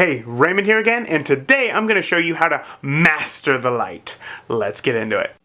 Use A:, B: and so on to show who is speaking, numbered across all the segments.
A: Hey, Raymond here again, and today I'm going to show you how to master the light. Let's get into it.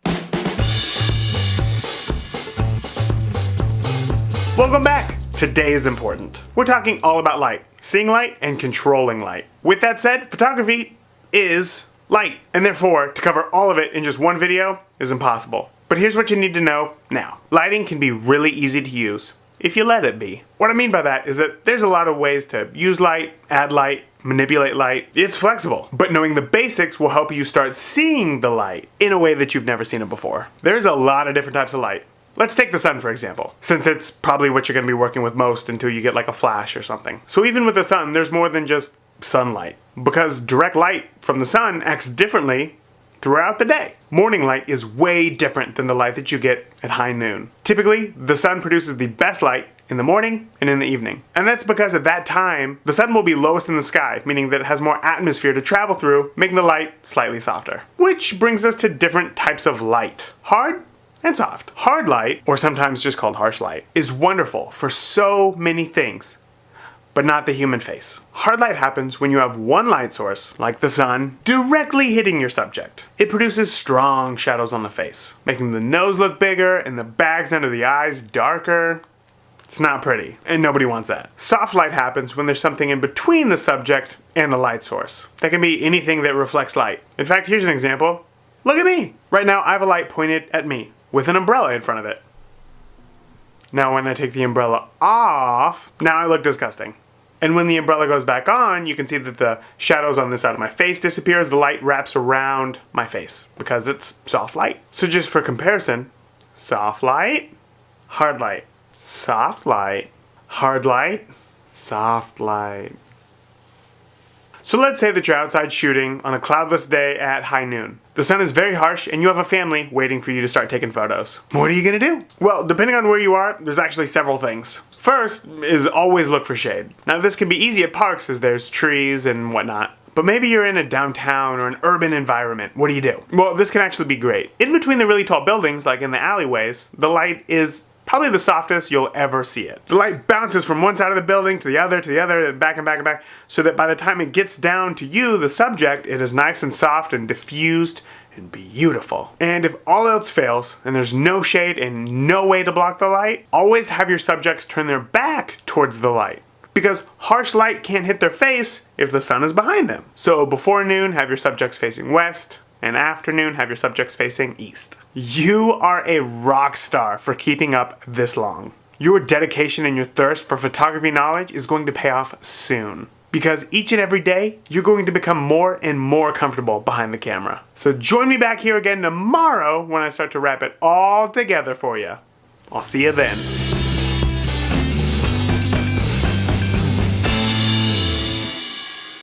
A: Welcome back. Today is important. We're talking all about light, seeing light and controlling light. With that said, photography is light, and therefore to cover all of it in just one video is impossible. But here's what you need to know now. Lighting can be really easy to use if you let it be. What I mean by that is that there's a lot of ways to use light, add light, manipulate light. It's flexible, but knowing the basics will help you start seeing the light in a way that you've never seen it before. There's a lot of different types of light. Let's take the sun for example, since it's probably what you're going to be working with most until you get like a flash or something. So even with the sun, there's more than just sunlight, because direct light from the sun acts differently throughout the day. Morning light is way different than the light that you get at high noon. Typically, the sun produces the best light in the morning and in the evening. And that's because at that time, the sun will be lowest in the sky, meaning that it has more atmosphere to travel through, making the light slightly softer. Which brings us to different types of light. Hard and soft. Hard light, or sometimes just called harsh light, is wonderful for so many things, but not the human face. Hard light happens when you have one light source, like the sun, directly hitting your subject. It produces strong shadows on the face, making the nose look bigger and the bags under the eyes darker. It's not pretty, and nobody wants that. Soft light happens when there's something in between the subject and the light source. That can be anything that reflects light. In fact, here's an example. Look at me! Right now I have a light pointed at me, with an umbrella in front of it. Now when I take the umbrella off, now I look disgusting. And when the umbrella goes back on, you can see that the shadows on this side of my face disappear as the light wraps around my face, because it's soft light. So just for comparison, soft light, hard light, soft light, hard light, soft light. So let's say that you're outside shooting on a cloudless day at high noon. The sun is very harsh and you have a family waiting for you to start taking photos. What are you gonna do? Well, depending on where you are, there's actually several things. First is always look for shade. Now this can be easy at parks as there's trees and whatnot. But maybe you're in a downtown or an urban environment. What do you do? Well, this can actually be great. In between the really tall buildings, like in the alleyways, the light is probably the softest you'll ever see it. The light bounces from one side of the building to the other, and back and back and back, so that by the time it gets down to you, the subject, it is nice and soft and diffused and beautiful. And if all else fails, and there's no shade and no way to block the light, always have your subjects turn their back towards the light, because harsh light can't hit their face if the sun is behind them. So before noon, have your subjects facing west, and afternoon, have your subjects facing east. You are a rock star for keeping up this long. Your dedication and your thirst for photography knowledge is going to pay off soon, because each and every day, you're going to become more and more comfortable behind the camera. So join me back here again tomorrow when I start to wrap it all together for you. I'll see you then.